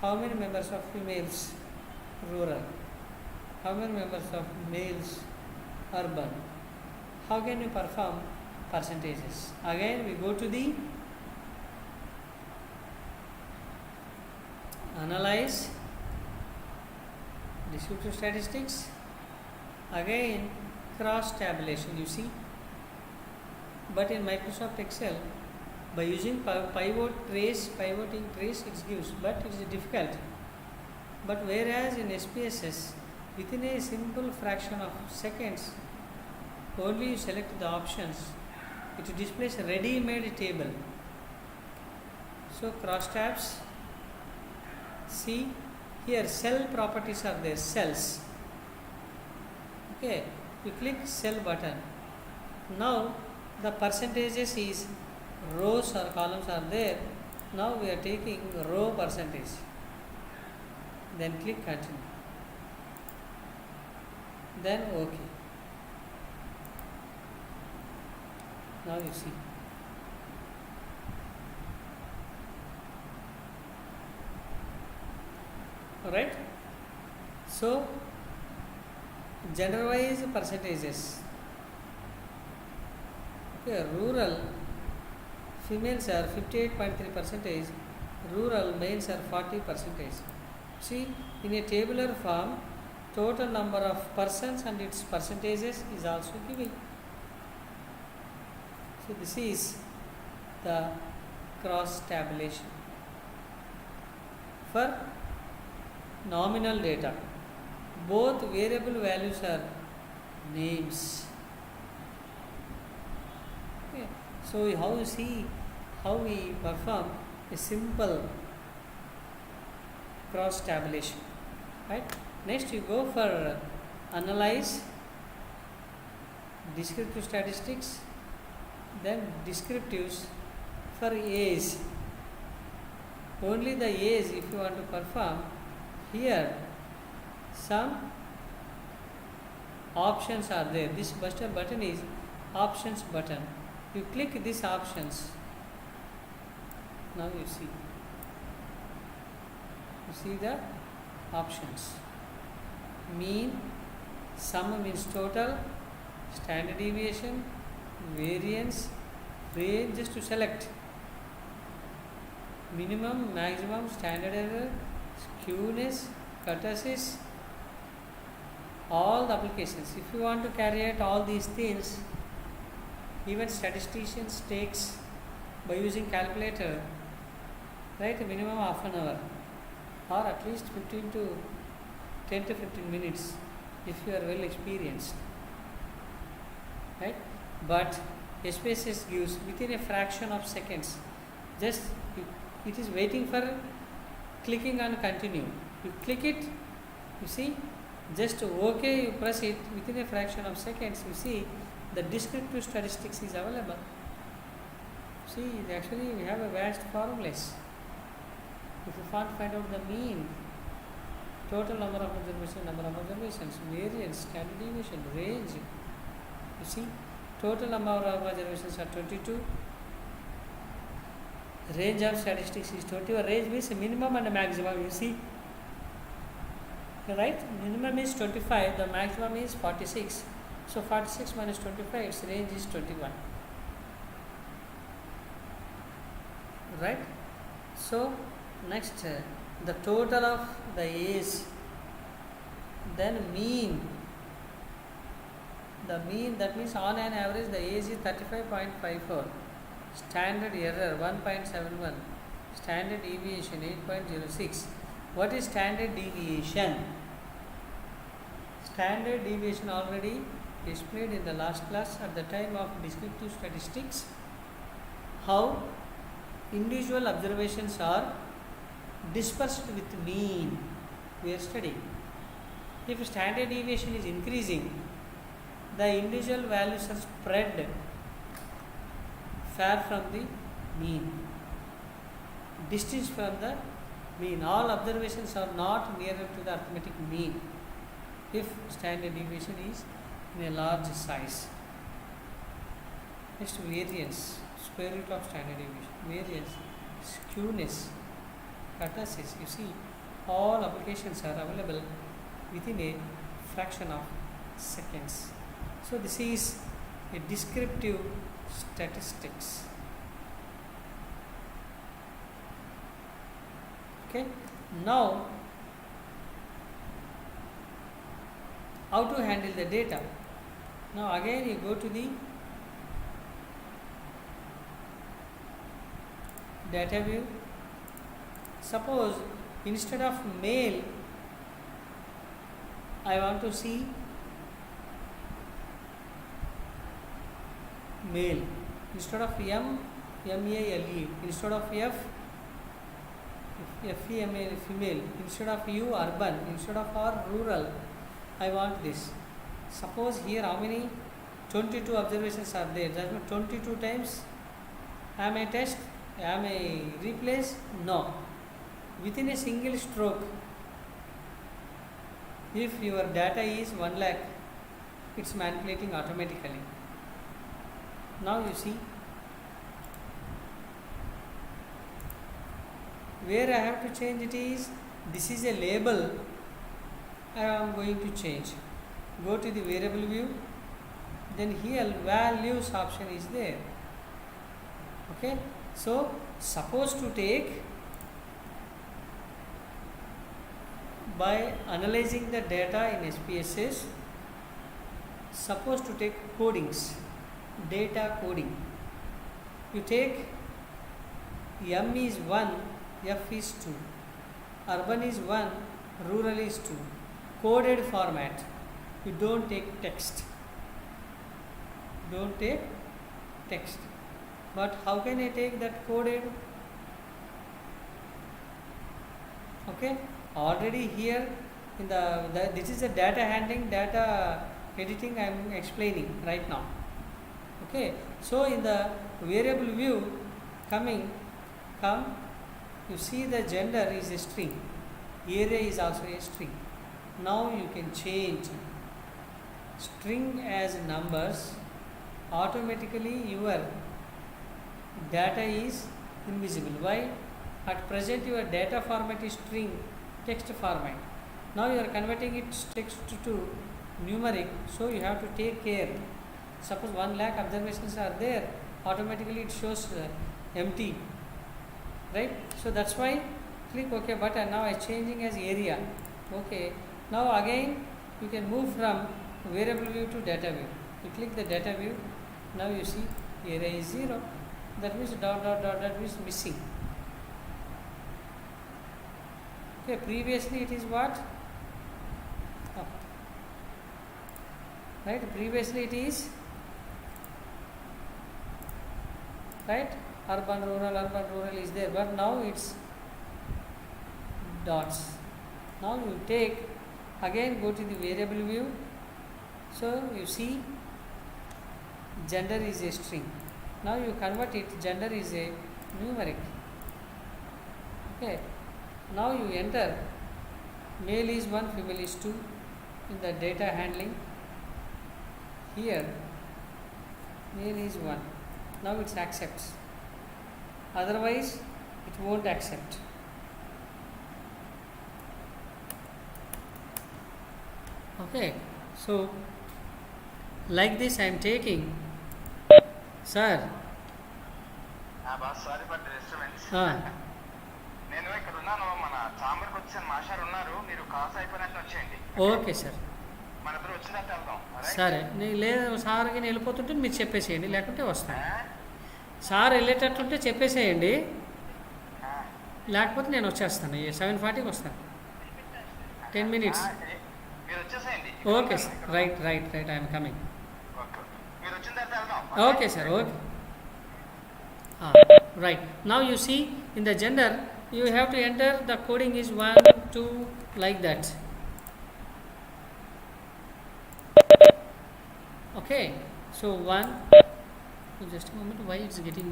How many members of females rural, how many members of males urban? How can you perform percentages? Again we go to the analyze, descriptive statistics, again cross tabulation, you see. But in Microsoft Excel, by using pivoting trace it gives, but it is difficult. But whereas in SPSS, within a simple fraction of seconds, only you select the options, it displays a ready-made table. So cross tabs, see here cell properties are there, cells. Okay, you click cell button. Now the percentages is rows or columns are there. Now we are taking row percentage. Then click continue. Then OK. Now you see. Alright. So gender wise percentages. Okay, rural females are 58.3%, rural males are 40%. See, in a tabular form, total number of persons and its percentages is also given. So this is the cross tabulation for nominal data. Both variable values are names. Okay. So how you see how we perform a simple cross tabulation, right? Next you go for analyze, descriptive statistics, then descriptives for age. Only the age if you want to perform. Here some options are there. This button is options button. You click these options. Now you see the options. Mean, sum means total, standard deviation, variance, range just to select. Minimum, maximum, standard error, skewness, kurtosis, all the applications. If you want to carry out all these things, even statisticians takes by using calculator, right, minimum half an hour or at least 10 to 15 minutes if you are well experienced, right? But SPSS gives within a fraction of seconds. Just it is waiting for clicking on continue. You click it, you see, just OK, you press it, within a fraction of seconds you see the descriptive statistics is available. See, actually we have a vast formulas. If you want to find out the mean, total number of observations, variance, standard deviation, range, you see, total number of observations are 22. Range of statistics is 21. Range means minimum and maximum, you see. Right? Minimum is 25, the maximum is 46. So 46 minus 25, its range is 21. Right? So next, the total of the age, then mean. The mean, that means on an average the age is 35.54. Standard error 1.71. Standard deviation 8.06. What is standard deviation? Standard deviation already explained in the last class at the time of descriptive statistics. How individual observations are dispersed with mean. We are studying. If standard deviation is increasing, the individual values are spread far from the mean, distance from the mean. All observations are not nearer to the arithmetic mean if standard deviation is in a large size. Next, variance, square root of standard deviation, variance, skewness, kurtosis. You see, all applications are available within a fraction of seconds. So this is a descriptive statistics. Okay, now how to handle the data? Now again you go to the data view. Suppose instead of male I want to see male. Instead of M-A-L-E, instead of F-E-M-A-L, female, instead of U, urban, instead of R, rural, I want this. Suppose here how many? 22 observations are there. That means 22 times. Am I test? Am I replace? No. Within a single stroke, if your data is 1 lakh, it's manipulating automatically. Now you see where I have to change it is, this is a label I am going to change. Go to the variable view, then here values option is there. Okay, so suppose to take, by analyzing the data in SPSS, suppose to take codings, data coding. You take M is 1, F is 2, urban is 1, rural is 2, coded format. You don't take text. Don't take text. But how can I take that coded? Okay, already here in the this is the data handling, data editing I am explaining right now. Okay, so in the variable view come, you see the gender is a string, area is also a string. Now you can change string as numbers, automatically your data is invisible. Why? At present your data format is string text format. Now you are converting it text to numeric, so you have to take care. Suppose 1 lakh observations are there, automatically it shows empty, right? So that's why click OK button. Now I changing as area. Okay, now again you can move from variable view to data view. You click the data view. Now you see area is 0, that means dot dot dot dot is missing. Okay, previously it is what? Oh. Right, previously it is right, urban rural is there, but now it's dots. Now you take again, go to the variable view. So you see gender is a string. Now you convert it, gender is a numeric. Okay, now you enter male is 1, female is 2 in the data handling. Here male is 1. Now it accepts, otherwise it won't accept. Okay, so like this I am taking, sir. Boss sorry for disturbance. Ah, నేను ఇక్కడ ఉన్నాను, మన చాంబర్కి వచ్చాను, master ఉన్నారు, మీరు cross అయిపోయినట్టు వచ్చేయండి. Okay sir, మన ఇద్దరు వచ్చినట్టు వెళ్దాం. సరే. లేదు సార్కి నేను వెళ్ళిపోతుంటే మీరు చెప్పేసేయండి, లేకుంటే వస్తాను. సార్ వెళ్ళేటట్టుంటే చెప్పేసేయండి, లేకపోతే నేను వచ్చేస్తాను. 7:40కి వస్తాను, 10 minutes. మీరు వచ్చేసేయండి. Okay sir, right right right, I'm coming. Okay, మీరు వచ్చిన తర్వాత వెళ్దాం. Okay sir, okay. Right, now you see in the gender you have to enter, the coding is 1 2 like that. Okay, so 1, just a moment, why it's getting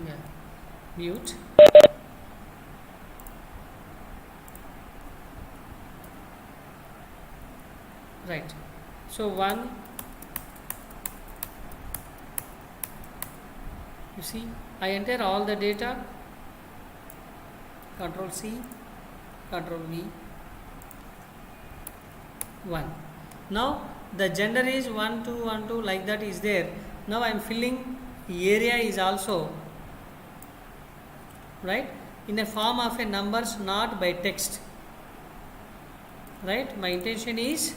mute. Right, so 1, you see I enter all the data, Control C, Control V, 1. Now the gender is 1 2 1 2 like that is there. Now I am filling area is also right in a form of a numbers, not by text. Right, my intention is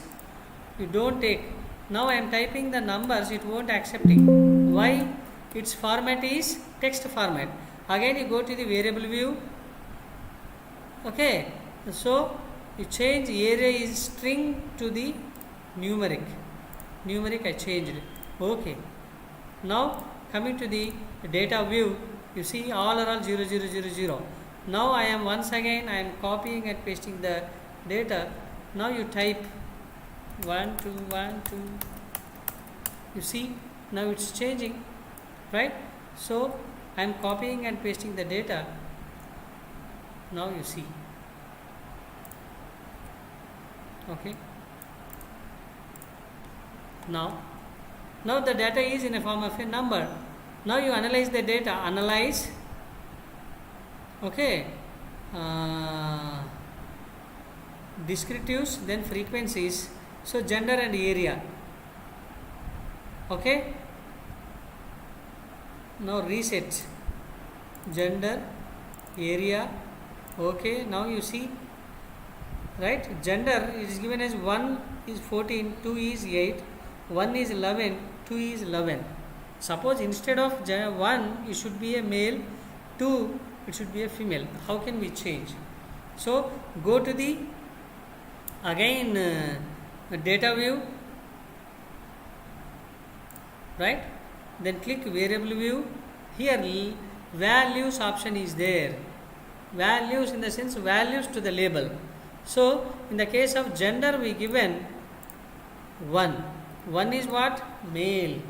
you don't take. Now I am typing the numbers, it won't accepting. Why? Its format is text format. Again you go to the variable view. Okay, so you change area is string to the numeric. I changed. Okay, now coming to the data view, you see all are all 0 0 0 0. Now I am once again I am copying and pasting the data. Now you type 1 2 1 2. You see now it's changing, right? So I am copying and pasting the data. Now you see. Okay, now the data is in a form of a number. Now you analyze the data, analyze. Okay, descriptives, then frequencies, so gender and area. Okay, now reset gender, area. Okay, now you see, right, gender is given as 1 is 14, 2 is 8, 1 is 11, 2 is 11. Suppose instead of 1 it should be a male, 2 it should be a female. How can we change? So go to the again data view, right, then click variable view. Here values option is there. Values in the sense values to the label. So in the case of gender we given 1 is what? Male.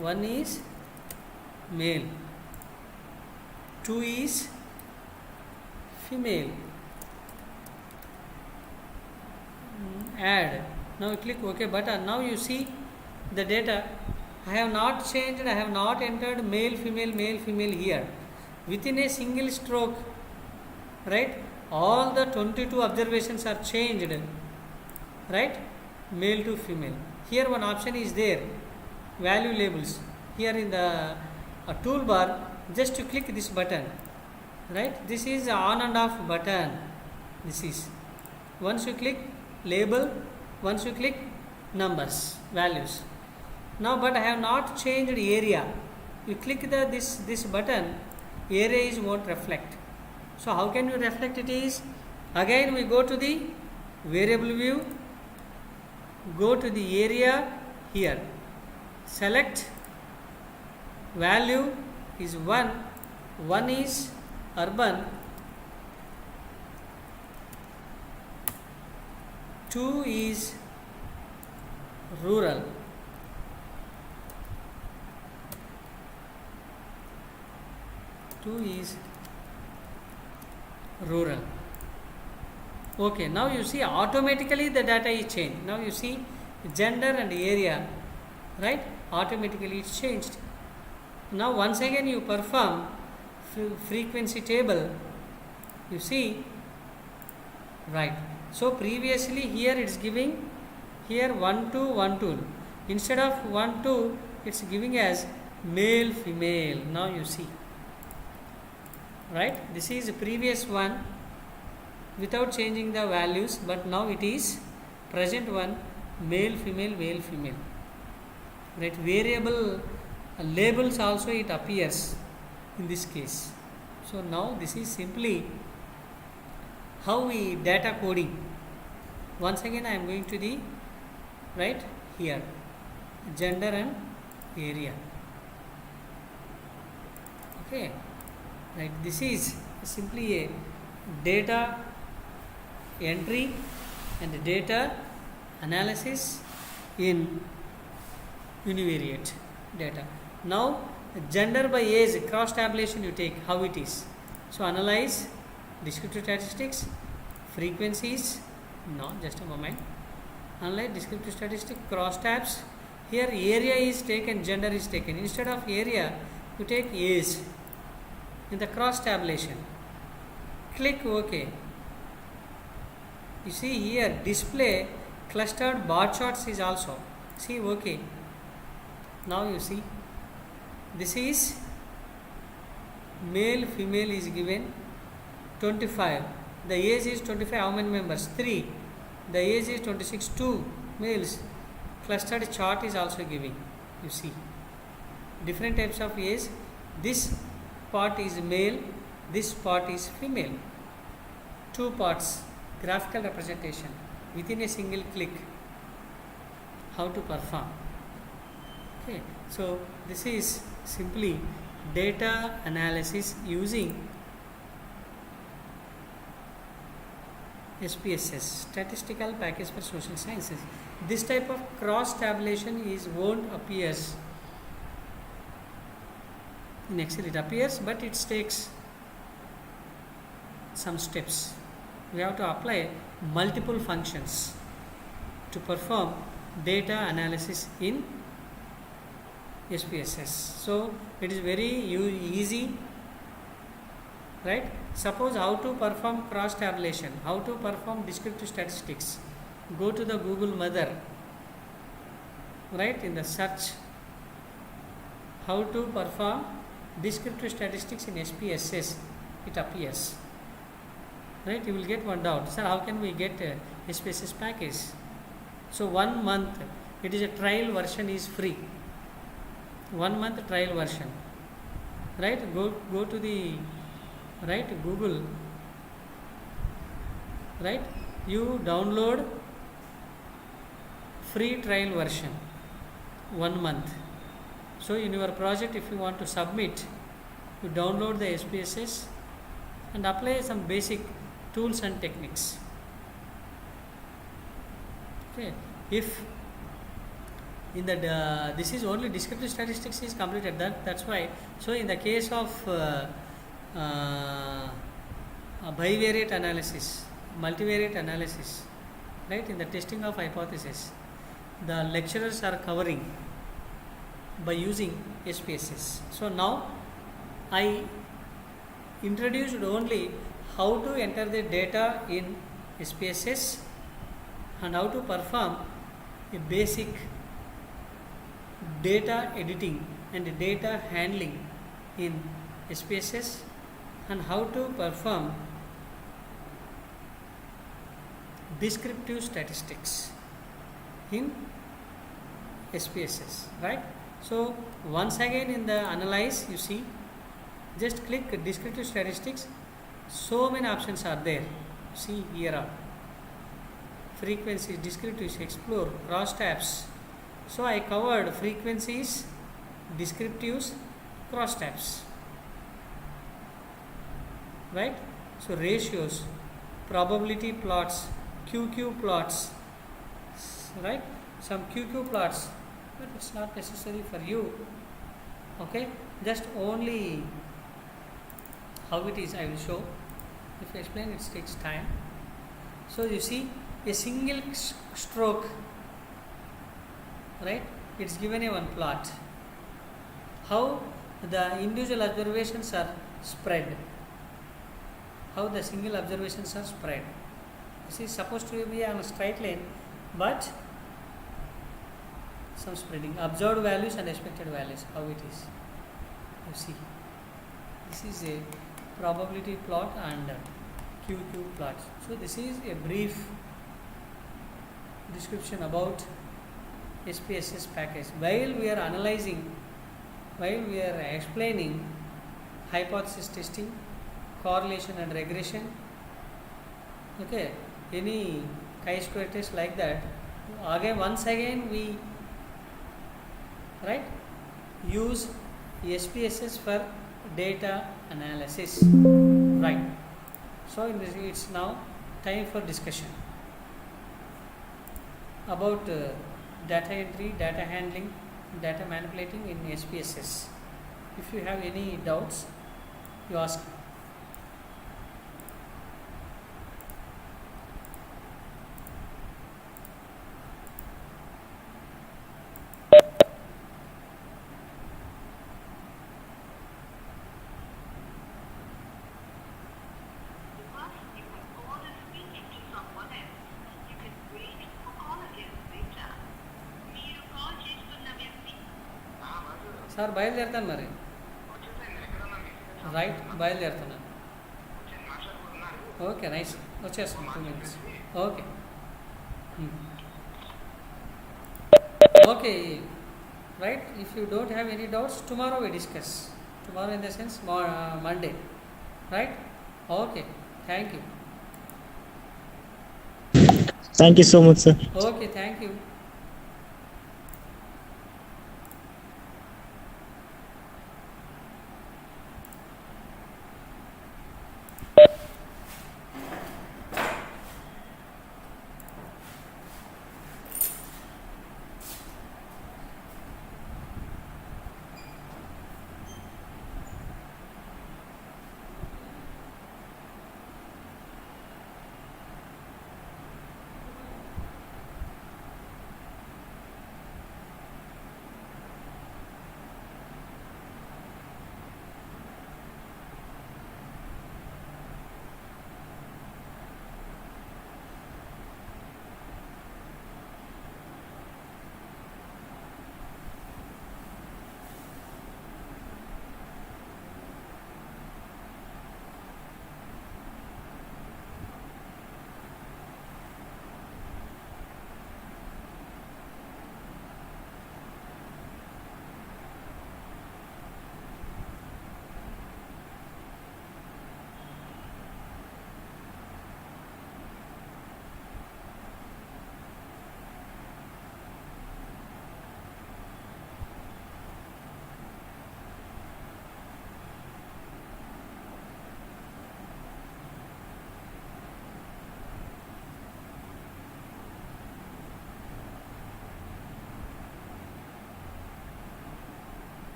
1 is male, 2 is female. Add Now you click OK button. Now you see the data. I have not changed, I have not entered male, female here. Within a single stroke, right? All the 22 observations are changed, right? Male to female. Here one option is there, value labels. Here in the toolbar, just to click this button, right? This is on and off button. This is once you click label, once you click numbers, values. Now, but I have not changed area. You click this button, area is won't reflect. So how can you reflect it is? Again we go to the variable view, go to the area here, select value is 1 is urban, 2 is rural, 2 is rural. Okay, now you see automatically the data is changed. Now you see gender and area, right? Automatically it's changed. Now once again you perform frequency table, you see, right? So previously here it's giving here 1 2 1 2. Instead of 1 2 it's giving as male female. Now you see, right? This is the previous one without changing the values, but now it is present one male female, right? Variable labels also it appears in this case. So now this is simply how we data coding. Once again I am going to the right here, gender and area. Okay, right? This is simply a data entry and data analysis in univariate data. Now gender by age cross tabulation you take, how it is. So analyze descriptive statistics, frequencies, no, just a moment, analyze descriptive statistics, cross tabs. Here area is taken, gender is taken. Instead of area you take age in the cross tabulation. Click OK. You see here display clustered bar charts is also. See OK. Now you see this is male female is given 25. The age is 25. How many members? 3. The age is 26. 2 males. Clustered chart is also giving. You see different types of age. This part is male, this part is female. 2 parts, graphical representation within a single click. How to perform. Okay, so this is simply data analysis using SPSS, Statistical Package for Social Sciences. This type of cross tabulation is won't appears in Excel. It appears, but it takes some steps. We have to apply multiple functions to perform data analysis in SPSS. So it is very easy, right? Suppose how to perform cross tabulation, how to perform descriptive statistics. Go to the Google Mother, right? In the search, how to perform descriptive statistics in SPSS, it appears, right? You will get one doubt, sir, how can we get SPSS package? So 1 month, it is a trial version is free. 1 month trial version, right? Go to the right Google, right? You download free trial version 1 month. So in your project, if you want to submit, you download the SPSS and apply some basic tools and techniques. Okay, if in the this is only descriptive statistics is completed, that's why. So in the case of bivariate analysis, multivariate analysis, right? In the testing of hypothesis, the lecturers are covering by using SPSS. So now I introduced only how to enter the data in SPSS and how to perform a basic data editing and data handling in SPSS and how to perform descriptive statistics in SPSS, right? So once again in the analyze, you see, just click descriptive statistics. So many options are there. See here are frequencies, descriptives, explore, crosstabs. So I covered frequencies, descriptives, crosstabs, right? So ratios, probability plots, QQ plots, right? Some QQ plots, but it's not necessary for you. Okay, just only how it is I will show. If I explain, it takes time. So you see a single stroke, right? It's given a one plot. How the individual observations are spread. How the single observations are spread. This is supposed to be on a straight line, but some spreading. Observed values and expected values. How it is. You see. This is a probability plot and QQ plot. So this is a brief description about SPSS package. While we are analyzing, while we are explaining hypothesis testing, correlation and regression, okay, any chi-square test like that, again once again we use SPSS for data analysis, right? So in this, it's now time for discussion about data entry, data handling, data manipulating in SPSS. If you have any doubts, you ask. Sir బయలుదేరుతాను మరి right బయలుదేరుతున్నాను okay nice వచ్చేస్తాను 2 minutes okay okay right if you don't have any doubts tomorrow we discuss tomorrow in the sense Monday right okay thank you Thank you so much, sir. Okay thank you